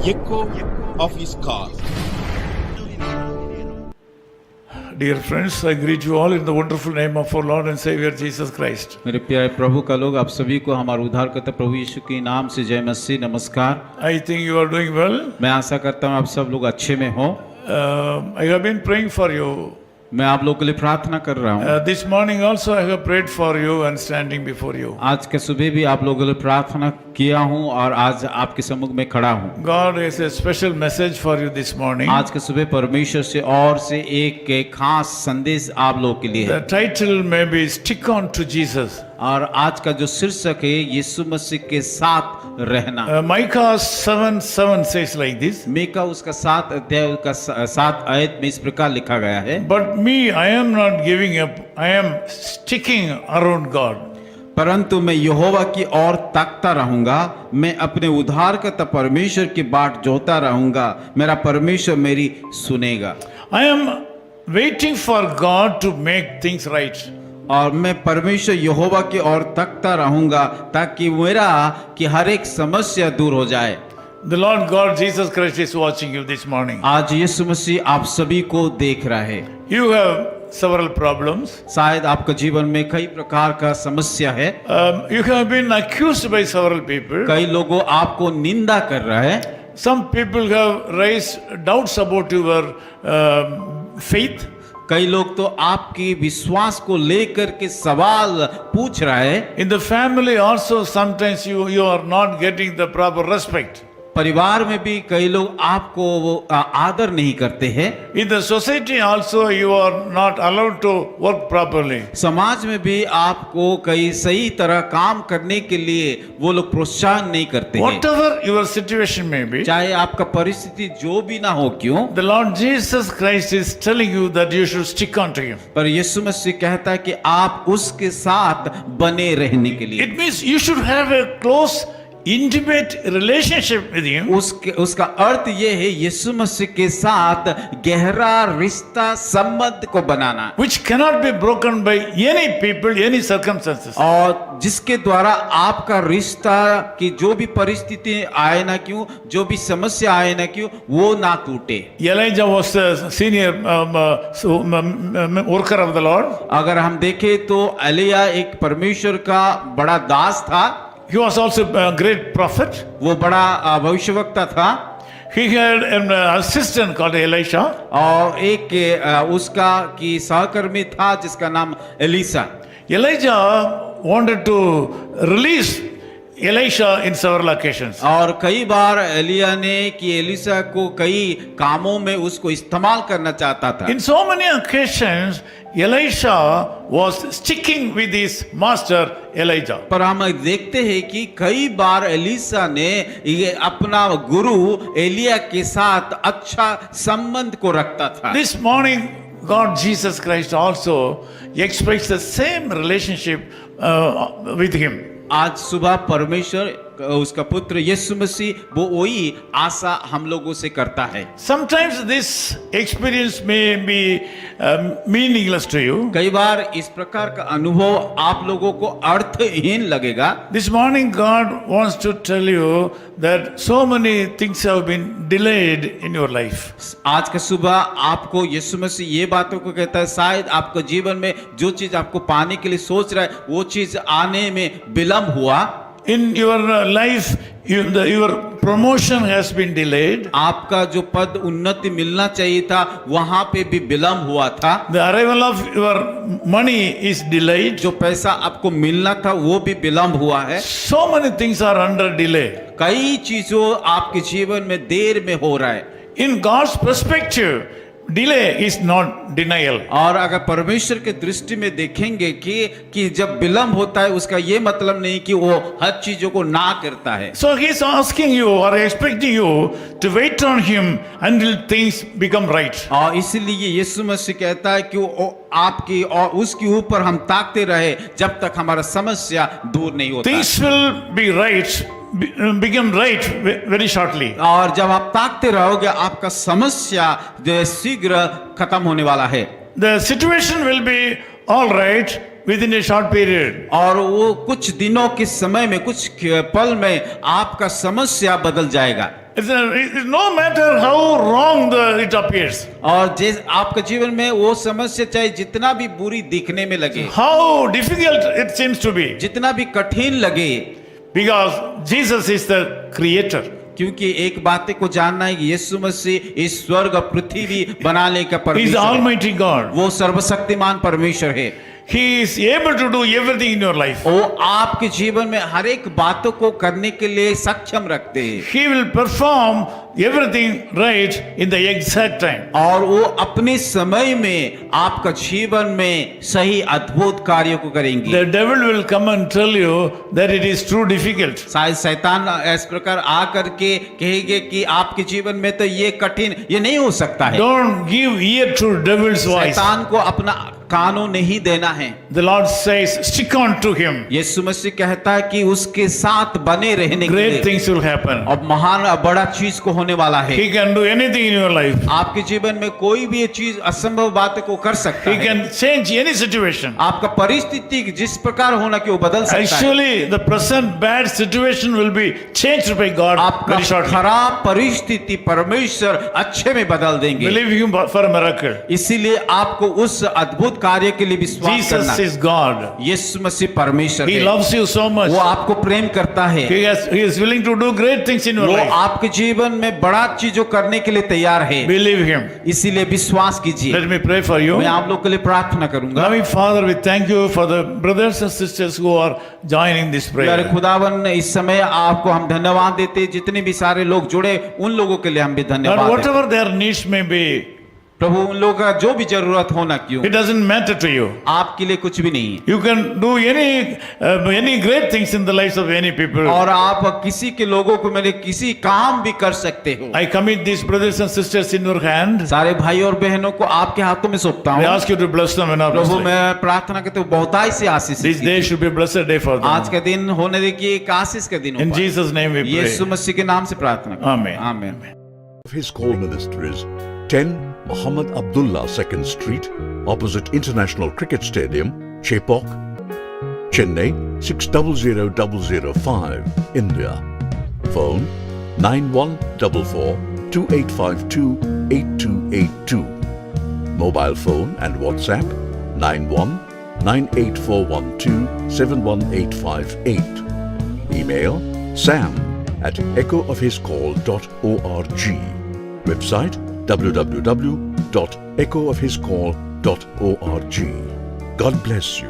echo of his call. Dear friends, I greet you all in the wonderful name of our Lord and Savior Jesus Christ. मेरे प्यारे प्रभु का लोग, आप सभी को हमारे उद्धारकर्ता प्रभु यीशु के नाम से जय मसीह, नमस्कार। I think you are doing well. मैं आशा करता हूँ आप सब लोग अच्छे में हो। I have been praying for you. मैं आप लोगों के लिए प्रार्थना कर रहा हूँ। This morning also I have prayed for you and standing before you. आज के सुबह भी आप लोगों के लिए प्रार्थना किया हूँ और आज आपके सम्मुख में खड़ा हूँ। God has a special message for you this morning. आज के सुबह परमेश्वर से और से एक खास संदेश आप लोगों के लिए है। The title may be Stick on to Jesus. और आज का जो शीर्षक है यीशु मसीह के साथ रहना। Micah 7:7 says like this. Mika उसका 7 अध्याय का 7 आयत में इस प्रकार लिखा गया है, But me, I am not giving up. I am sticking around God. परंतु मैं यहोवा की ओर ताकता रहूंगा, मैं अपने उद्धारकर्ता परमेश्वर की बाट जोता रहूंगा, मेरा परमेश्वर मेरी सुनेगा। I am waiting for God to make things right. और मैं परमेश्वर यहोवा की ओर ताकता रहूंगा ताकि मेरा कि हर एक समस्या दूर हो जाए। The Lord God Jesus Christ is watching you this morning. आज यीशु मसीह आप सभी को देख रहा है। You have several problems. शायद आपके जीवन में कई प्रकार का समस्या है। You have been accused by several people. कई लोगों आपको निंदा कर रहा है। Some people have raised doubts about your faith. कई लोग तो आपकी विश्वास को लेकर के सवाल पूछ रहा है। In the family also sometimes you are not getting the proper respect. परिवार में भी कई लोग आपको आदर नहीं करते हैं। In the society also you are not allowed to work properly. समाज में भी आपको कई सही तरह काम करने के लिए वो लोग प्रोत्साहन नहीं करते हैं। Whatever your situation may be, चाहे आपका परिस्थिति जो भी ना हो क्यों, the Lord Jesus Christ is telling you that you should stick on to Him. पर यीशु मसीह कहता है कि आप उसके साथ बने रहने के लिए। It means you should have a close intimate relationship with Him. उसका अर्थ ये है यीशु मसीह के साथ गहरा रिश्ता संबंध को बनाना, Which cannot be broken by any people, any circumstances. और जिसके द्वारा आपका रिश्ता की जो भी परिस्थिति आए ना क्यों, जो भी समस्या आए ना क्यों, वो ना टूटे। Elijah was the senior worker of the Lord. अगर हम देखें तो एलिया एक परमेश्वर का बड़ा दास था। He was also a great prophet. वो बड़ा भविष्यवक्ता था। He had an assistant called Elisha. और एक उसका की सहकर्मी था जिसका नाम Elisha. Elijah wanted to release Elisha in several occasions. और कई बार एलिया ने कि एलीसा को कई कामों में उसको इस्तेमाल करना चाहता था। In so many occasions, Elisha was sticking with his master Elijah. पर हम देखते हैं कि कई बार एलीसा ने ये अपना गुरु एलिया के साथ अच्छा संबंध को रखता था। This morning, God Jesus Christ also expects the same relationship with Him. आज सुबह परमेश्वर उसका पुत्र यीशु मसीह वो वही आशा हम लोगों से करता है। Sometimes this experience may be meaningless to you. कई बार इस प्रकार का अनुभव आप लोगों को अर्थहीन लगेगा। This morning God wants to tell you that so many things have been delayed in your life. आज का सुबह आपको यीशु मसीह ये बातों को कहता है, शायद आपको जीवन में जो चीज आपको पाने के लिए सोच रहा है वो चीज आने में विलंब हुआ। In your life, your promotion has been delayed. आपका जो पद उन्नति मिलना चाहिए था वहां पे भी विलंब हुआ था। The arrival of your money is delayed. जो पैसा आपको मिलना था वो भी विलंब हुआ है। So many things are under delay. कई चीजों आपके जीवन में देर में हो रहा है। In God's perspective, delay is not denial. और अगर परमेश्वर के दृष्टि में देखेंगे कि जब विलंब होता है उसका ये मतलब नहीं कि वो हर चीजों को ना करता है। So he is asking you or expecting you to wait on Him until things become right. और इसीलिए यीशु मसीह कहता है कि वो आपकी और उसके ऊपर हम ताकते रहे जब तक हमारा समस्या दूर नहीं होता। Things will be right, become right very shortly. और जब आप ताकते रहोगे आपका समस्या जो शीघ्र खत्म होने वाला है। The situation will be all right within a short period. और वो कुछ दिनों के समय में कुछ पल में आपका समस्या बदल जाएगा। It's no matter how wrong it appears, और जिस आपके जीवन में वो समस्या चाहे जितना भी बुरी दिखने में लगे, how difficult it seems to be, जितना भी कठिन लगे, because Jesus is the creator. क्योंकि एक बात को जानना है कि यीशु मसीह इस स्वर्ग और पृथ्वी बनाने का He is परमेश्वर है। Almighty God. वो सर्वशक्तिमान परमेश्वर है। He is able to do everything in your life. वो आपके जीवन में हर एक बातों को करने के लिए सक्षम रखते हैं, He will perform everything right in the exact time. और वो अपने समय में आपका जीवन में सही अद्भुत कार्यों को करेंगे। The devil will come and tell you that it is too difficult. शायद शैतान इस प्रकार आ करके कहेंगे कि आपके जीवन में तो ये कठिन, ये नहीं हो सकता है। Don't give ear to devil's voice. शैतान को अपना कानून नहीं देना है। The Lord says, stick on to him. यीशु मसीह कहता है कि उसके साथ बने रहने के Great लिए, things will happen. और महान बड़ा चीज को होने वाला है। He can do anything in your life. आपके जीवन में कोई भी ये चीज असंभव बात को कर सकता He है। can change any situation. आपका परिस्थिति जिस प्रकार होना कि वो बदल सकता है। Actually, the present bad situation will be changed by God आपका very shortly. खराब परिस्थिति परमेश्वर अच्छे में बदल देंगे। Believe him for a miracle. इसीलिए आपको उस अद्भुत कार्य के लिए विश्वास करना। Jesus is God. यीशु मसीह परमेश्वर He है। loves you so much. वो आपको प्रेम करता है। He is willing to do great things in your वो life. आपके जीवन में बड़ा चीजों करने के लिए तैयार है। Believe him. इसीलिए विश्वास कीजिए। Let me pray for you. मैं आप लोग के लिए प्रार्थना करूंगा। Loving Father, we thank you for the brothers and sisters who are joining this प्यारे prayer. खुदावन, इस समय आपको हम धन्यवाद देते हैं। जितने भी सारे लोग जुड़े उन लोगों के लिए हम भी Lord, धन्यवाद देते हैं। whatever their needs may be, प्रभु, उन लोगों का जो भी जरूरत होना क्यों, it doesn't matter to you. आपके लिए कुछ भी नहीं है। You can do any great things in the lives of any people. और आप किसी के लोगों को मेरे किसी काम भी कर सकते हो। I commit these brothers and sisters in your hand. सारे भाई और बहनों को आपके हाथों में सौंपता I हूँ। ask you to bless them Prabhu, enormously. मैं प्रार्थना करते हूँ बहुताई से आशीष This day should be a blessed day for आज them. का दिन होने दे कि एक आशीष का दिन हो In पाए। Jesus' name we Yeshu pray. मसीह के नाम से प्रार्थना करते हैं। Amen. आमीन। Of his call ministries, 10 Muhammad Abdullah 2nd Street, opposite International Cricket Stadium, Chepauk, Chennai 600005, India. Phone 9144 2852 8282. Mobile phone and WhatsApp 91 98412 71858. Email sam@echoofhiscall.org. Website www.echoofhiscall.org. God bless you.